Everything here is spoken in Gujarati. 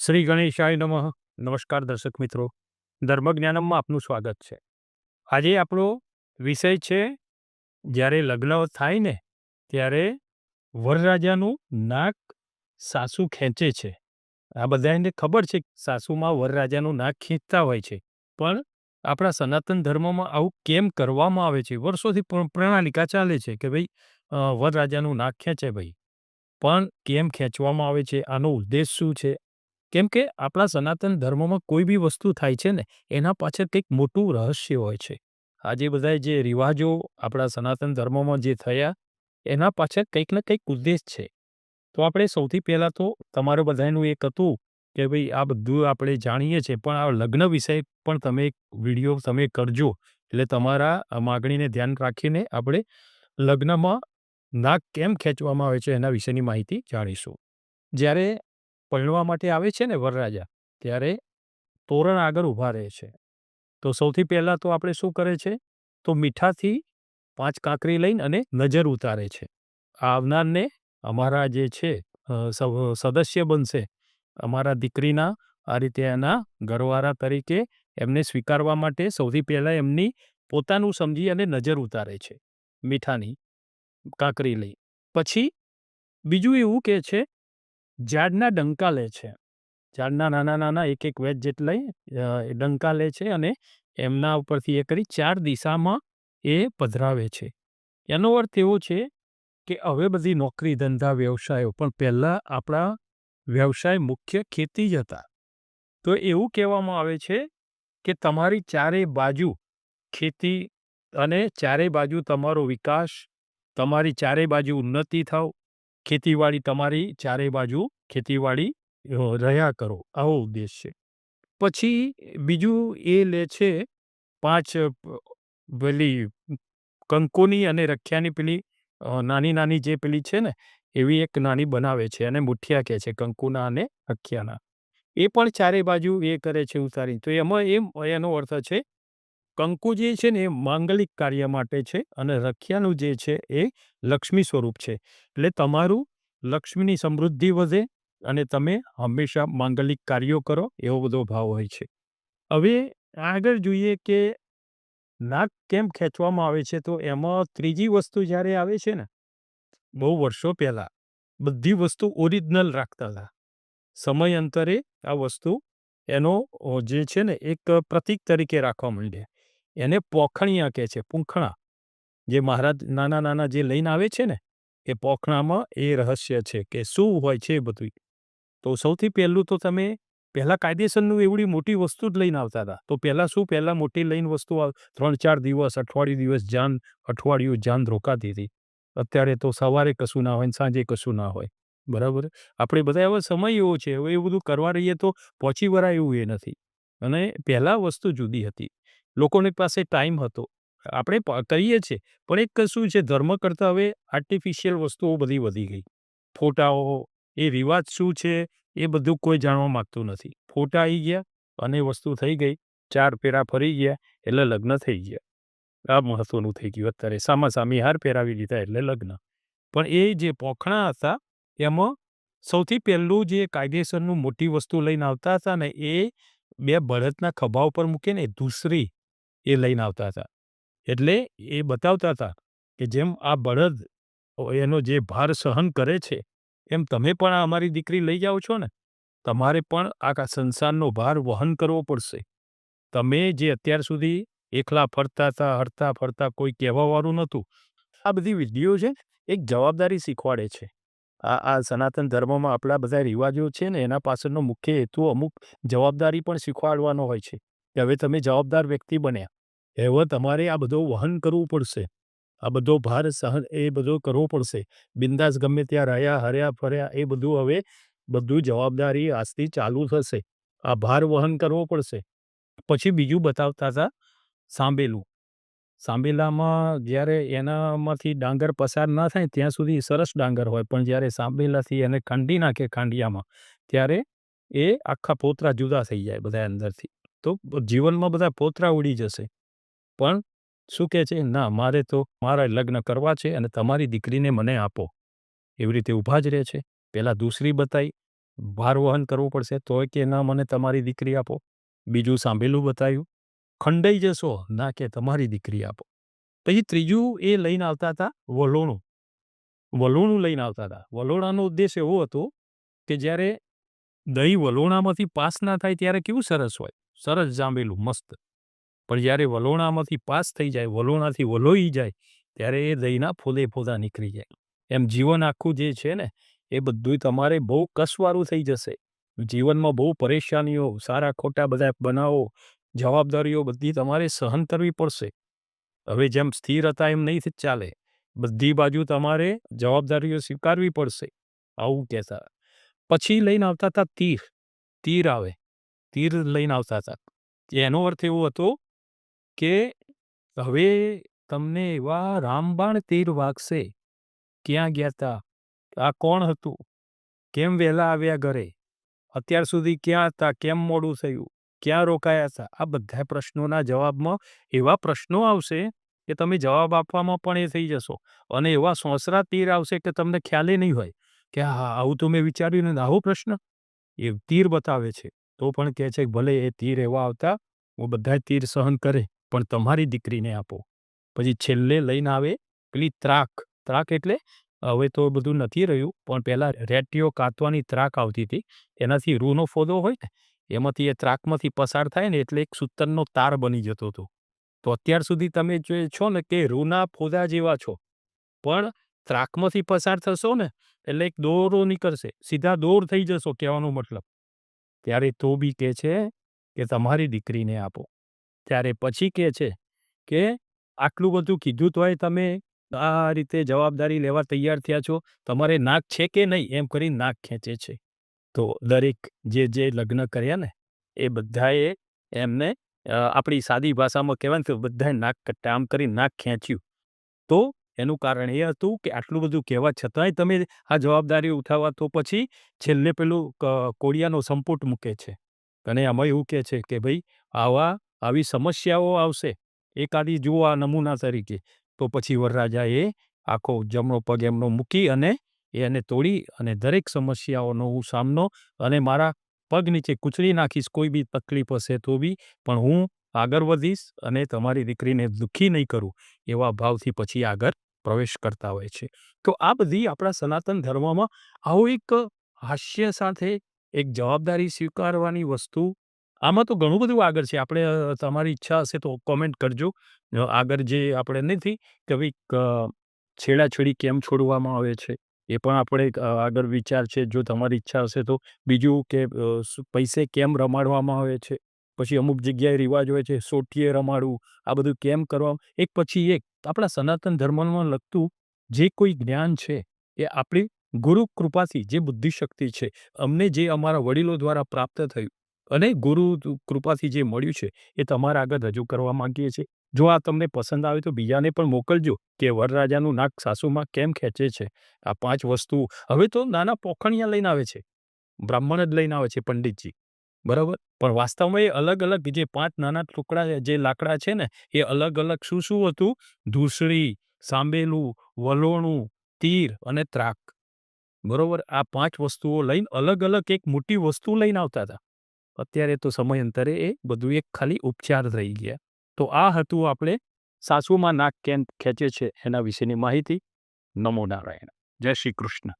શ્રી ગણેશાય નમઃ. નમસ્કાર દર્શક મિત્રો, ધર્મજ્ઞાનમમાં આપનું સ્વાગત છે. આજે આપણો વિષય છે, જ્યારે લગ્ન થાય ને ત્યારે વરરાજાનું નાક સાસુ ખેંચે છે. આ બધાને ખબર છે કે સાસુમાં વરરાજાનું નાક ખેંચતા હોય છે, પણ આપણા સનાતન ધર્મમાં આવું કેમ કરવામાં આવે છે? વર્ષોથી પ્રણાલિકા ચાલે છે કે ભાઈ વરરાજાનું નાક ખેંચે ભાઈ, પણ કેમ ખેંચવામાં આવે છે? આનો ઉદ્દેશ શું છે? કેમ કે આપણા સનાતન ધર્મમાં કોઈ બી વસ્તુ થાય છે ને એના પાછળ કંઈક મોટું રહસ્ય હોય છે. આ જે બધા જે રિવાજો આપણા સનાતન ધર્મમાં જે થયા એના પાછળ કંઈક ને કંઈક ઉદ્દેશ છે. તો આપણે સૌથી પહેલાં તો તમારું બધાનું એક હતું કે ભાઈ આ બધું આપણે જાણીએ છીએ, પણ આ લગ્ન વિષય પણ તમે એક વિડીયો તમે કરજો, એટલે તમારા આ માગણીને ધ્યાન રાખીને આપણે લગ્નમાં નાક કેમ ખેંચવામાં આવે છે એના વિશેની માહિતી જાણીશું. જ્યારે પરણવા માટે આવે છે ને વરરાજા, ત્યારે તોરણ આગળ ઊભા રહે છે. તો સૌથી પહેલાં તો આપણે શું કરે છે? તો મીઠાથી 5 કાંકરી લઈને અને નજર ઉતારે છે. આવનારને અમારા જે છે સદસ્ય બનશે, અમારા દીકરીના આ રીતે એના ઘરવાળા તરીકે એમને સ્વીકારવા માટે સૌથી પહેલાં એમની પોતાનું સમજી અને નજર ઉતારે છે મીઠાની કાંકરી લઈ. પછી બીજું એવું કહે છે, ઝાડના ડંકા લે છે. ઝાડના નાના-નાના એક-એક વેચ જેટલા ડંકા લે છે અને એમના ઉપરથી એ કરી 4 દિશામાં એ પધરાવે છે. એનો અર્થ એવો છે કે હવે બધી નોકરી, ધંધા, વ્યવસાયો, પણ પહેલાં આપણા વ્યવસાય મુખ્ય ખેતી જ હતા. તો એવું કહેવામાં આવે છે કે તમારી ચારેય બાજુ ખેતી અને ચારેય બાજુ તમારો વિકાસ, તમારી ચારેય બાજુ ઉન્નતિ થાવ, ખેતીવાડી તમારી ચારેય બાજુ ખેતીવાડી રહ્યા કરો, આવો ઉદ્દેશ છે. પછી બીજું એ લે છે 5 પેલી કંકોની અને રખિયાની પેલી નાની-નાની જે પેલી છે ને એવી એક નાની બનાવે છે અને મુઠિયા કહે છે કંકુના અને રખિયાના. એ પણ ચારેય બાજુ એ કરે છે ઉતારી. તો એમાં એનો અર્થ છે કંકુ જે છે ને એ માંગલિક કાર્ય માટે છે અને રખિયાનું જે છે એ લક્ષ્મી સ્વરૂપ છે. એટલે તમારું લક્ષ્મીની સમૃદ્ધિ વધે અને તમે હંમેશા માંગલિક કાર્યો કરો, એવો બધો ભાવ હોય છે. હવે આગળ જોઈએ કે નાક કેમ ખેંચવામાં આવે છે, તો એમાં ત્રીજી વસ્તુ જ્યારે આવે છે ને, બહુ વર્ષો પહેલાં બધી વસ્તુ ઓરિજિનલ રાખતા હતા. સમયાંતરે આ વસ્તુ એનો જે છે ને એક પ્રતીક તરીકે રાખવા માંડ્યા. એને પોખણિયા કહે છે, પૂંખણા. જે મહારાજ નાના-નાના જે લઈને આવે છે ને, એ પોખણામાં એ રહસ્ય છે કે શું હોય છે એ બધું. તો સૌથી પહેલું તો તમે પહેલાં કાયદેસરનું એવડી મોટી વસ્તુ જ લઈને આવતા હતા. તો પહેલાં મોટી લઈને વસ્તુ 3-4 દિવસ, અઠવાડિયું જાન રોકાતી હતી. અત્યારે તો સવારે કશું ના હોય ને સાંજે કશું ના હોય. બરાબર? આપણે બધા હવે સમય એવો છે, હવે એવું બધું કરવા રહીએ તો પહોંચી વળાય એવું એ નથી. અને પહેલાં વસ્તુ જુદી હતી. લોકોની પાસે ટાઈમ હતો. આપણે કરીએ છીએ, પણ એક શું છે, ધર્મ કરતાં હવે આર્ટિફિશિયલ વસ્તુઓ બધી વધી ગઈ. ફોટાઓ, એ રિવાજ શું છે એ બધું કોઈ જાણવા માંગતું નથી. ફોટા આવી ગયા અને વસ્તુ થઈ ગઈ, 4 ફેરા ફરી ગયા એટલે લગ્ન થઈ ગયા. આ મહત્વનું થઈ ગયું અત્યારે. સામા-સામી હાર પહેરાવી લીધા એટલે લગ્ન. પણ એ જે પોખણા હતા એમાં સૌથી પહેલું જે કાયદેસરનું મોટી વસ્તુ લઈને આવતા હતા ને, એ 2 બળદના ખભા ઉપર મૂકે ને ધૂસરી એ લઈને આવતા હતા. એટલે એ બતાવતા હતા કે જેમ આ બળદ એનો જે ભાર સહન કરે છે, એમ તમે પણ આ અમારી દીકરી લઈ જાઓ છો ને, તમારે પણ આ સંસારનો ભાર વહન કરવો પડશે. તમે જે અત્યાર સુધી એકલા ફરતા હતા, હરતા-ફરતા, કોઈ કહેવાવાળું નહોતું. આ બધી વિધિઓ છે, એક જવાબદારી શીખવાડે છે. આ સનાતન ધર્મમાં આપણા બધા રિવાજો છે ને એના પાછળનો મુખ્ય હેતુ અમુક જવાબદારી પણ શીખવાડવાનો હોય છે, કે હવે તમે જવાબદાર વ્યક્તિ બન્યા. હવે તમારે આ બધું વહન કરવું પડશે. આ બધો ભાર સહન એ બધો કરવો પડશે. બિંદાસ ગમે ત્યાં રહ્યા, હર્યા, ફર્યા એ બધું હવે બધું જવાબદારી આજથી ચાલુ થશે. આ ભાર વહન કરવો પડશે. પછી બીજું બતાવતા હતા સાંબેલું. સાંબેલામાં જ્યારે એનામાંથી ડાંગર પસાર ના થાય ત્યાં સુધી સરસ ડાંગર હોય, પણ જ્યારે સાંબેલાથી એને ખાંડી નાખે ખાંડિયામાં, ત્યારે એ આખા પોતરા જુદા થઈ જાય બધા અંદરથી. તો જીવનમાં બધા પોતરા ઉડી જશે. પણ શું કહે છે, ના મારે તો મારા લગ્ન કરવા છે અને તમારી દીકરીને મને આપો. એવી રીતે ઊભા જ રહે છે. પહેલાં દૂસરી બતાવી, ભાર વહન કરવું પડશે તોય કે ના મને તમારી દીકરી આપો. બીજું સાંભળેલું બતાવ્યું. ખંડાઈ જશો ના કે તમારી દીકરી આપો. પછી ત્રીજું એ લઈને આવતા હતા વલોણું. વલોણું લઈને આવતા હતા. વલોણાનો ઉદ્દેશ એવો હતો કે જ્યારે દહીં વલોણામાંથી પાસ ના થાય ત્યારે કેવું સરસ હોય. સરસ જાંબેલું મસ્ત. પણ જ્યારે વલોણામાંથી પાસ થઈ જાય, વલોણાથી વલોઈ જાય, ત્યારે એ દહીંના ફોદે ફોદા નીકળી જાય. એમ જીવન આખું જે છે ને એ બધું તમારે બહુ કસવાળું થઈ જશે. જીવનમાં બહુ પરેશાનીઓ, સારા ખોટા બધા બનાવો, જવાબદારીઓ બધી તમારે સહન કરવી પડશે. હવે જેમ સ્થિર હતા એમ નહીં ચાલે. બધી બાજુ તમારે જવાબદારીઓ સ્વીકારવી પડશે. આવું કહેતા. પછી લઈને આવતા હતા તીર. તીર આવે. તીર લઈને આવતા હતા. એનો અર્થ એવો હતો કે હવે તમને એવા રામબાણ તીર વાગશે. ક્યાં ગયા તા? આ કોણ હતું? કેમ વહેલા આવ્યા ઘરે? અત્યાર સુધી ક્યાં હતા? કેમ મોડું થયું? ક્યાં રોકાયા હતા? આ બધા પ્રશ્નોના જવાબમાં એવા પ્રશ્નો આવશે કે તમે જવાબ આપવામાં પણ એ થઈ જશો. અને એવા સોંસરા તીર આવશે કે તમને ખ્યાલે નહીં હોય કે હા આવું તો મેં વિચાર્યું ને આવો પ્રશ્ન એ તીર બતાવે છે. તો પણ કહે છે કે ભલે એ તીર એવા આવતા હું બધા તીર સહન કરે પણ તમારી દીકરીને આપો. પછી છેલ્લે લઈને આવે પેલી ત્રાક. ત્રાક એટલે હવે તો બધું નથી રહ્યું પણ પહેલાં રેટીઓ કાતવાની ત્રાક આવતી હતી. એનાથી રૂનો ફોદો હોય ને એમાંથી એ ત્રાકમાંથી પસાર થાય ને એટલે એક સૂતરનો તાર બની જતો હતો. તો અત્યાર સુધી તમે જે છો ને કે રૂના ફોદા જેવા છો પણ ત્રાકમાંથી પસાર થશો ને એટલે એક દોરો નીકળશે. સીધા દોર થઈ જશો કહેવાનો મતલબ. ત્યારે તો બી કહે છે કે તમારી દીકરીને આપો. ત્યારે પછી કહે છે કે આટલું બધું કીધું તોય તમે આ રીતે જવાબદારી લેવા તૈયાર થયા છો. તમારે નાક છે કે નહીં એમ કરી નાક ખેંચે છે. તો દરેક જે લગ્ન કર્યા ને એ બધાએ એમને આપણી સાદી ભાષામાં કહેવાય ને તો બધાએ નાક કટ્ટા આમ કરી નાક ખેંચ્યું. તો એનું કારણ એ હતું કે આટલું બધું કહેવા છતાંય તમે આ જવાબદારી ઉઠાવવા તો પછી છેલ્લે પેલું કોળિયાનો સંપુટ મૂકે છે. અને આમાં એવું કહે છે કે ભાઈ આવી સમસ્યાઓ આવશે. એકાદી જુઓ આ નમૂના તરીકે તો પછી વરરાજાએ આખો જમણો પગ એમનો મૂકી અને એને તોડી અને દરેક સમસ્યાઓનો હું સામનો અને મારા પગ નીચે કૂચડી નાખીશ કોઈ બી તકલીફ હશે તો બી પણ હું આગળ વધીશ અને તમારી દીકરીને દુઃખી નહીં કરું એવા ભાવથી પછી આગળ પ્રવેશ કરતા હોય છે. તો આ બધી આપણા સનાતન ધર્મમાં આવું એક હાસ્ય સાથે એક જવાબદારી સ્વીકારવાની વસ્તુ આમાં તો ઘણું બધું આગળ છે. આપણે તમારી ઈચ્છા હશે તો કોમેન્ટ કરજો. આગળ જે આપણે નથી કે ભાઈ છેડાછેડી કેમ છોડવામાં આવે છે એ પણ આપણે આગળ વિચાર છે. જો તમારી ઈચ્છા હશે તો બીજું કે પૈસે કેમ રમાડવામાં આવે છે. પછી અમુક જગ્યાએ રિવાજ હોય છે સોટીએ રમાડવું. આ બધું કેમ કરવા એક પછી એક આપણા સનાતન ધર્મમાં લગતું જે કોઈ જ્ઞાન છે એ આપણી ગુરુ કૃપાથી જે બુદ્ધિશક્તિ છે અમને જે અમારા વડીલો દ્વારા પ્રાપ્ત થયું અને ગુરુ કૃપાથી જે મળ્યું છે એ તમારા આગળ રજૂ કરવા માંગીએ છીએ. જો આ તમને પસંદ આવે તો બીજાને પણ મોકલજો કે વરરાજાનું નાક સાસુમાં કેમ ખેંચે છે. આ 5 વસ્તુ હવે તો નાના પોખણિયા લઈને આવે છે. બ્રાહ્મણ જ લઈને આવે છે પંડિતજી. બરાબર? પણ વાસ્તવમાં એ અલગ-અલગ જે 5 નાના ટુકડા જે લાકડા છે ને એ અલગ-અલગ શું હતું? ધૂસરી, સાંબેલું, વલોણું, તીર અને ત્રાક. બરોબર? આ 5 વસ્તુઓ લઈને અલગ-અલગ એક મોટી વસ્તુ લઈને આવતા હતા. અત્યારે તો સમયાંતરે એ બધું એક ખાલી ઉપચાર રહી ગયા. તો આ હતું આપણે સાસુમાં નાક કેમ ખેંચે છે એના વિશેની માહિતી. નમો નારાયણ. જય શ્રી કૃષ્ણ.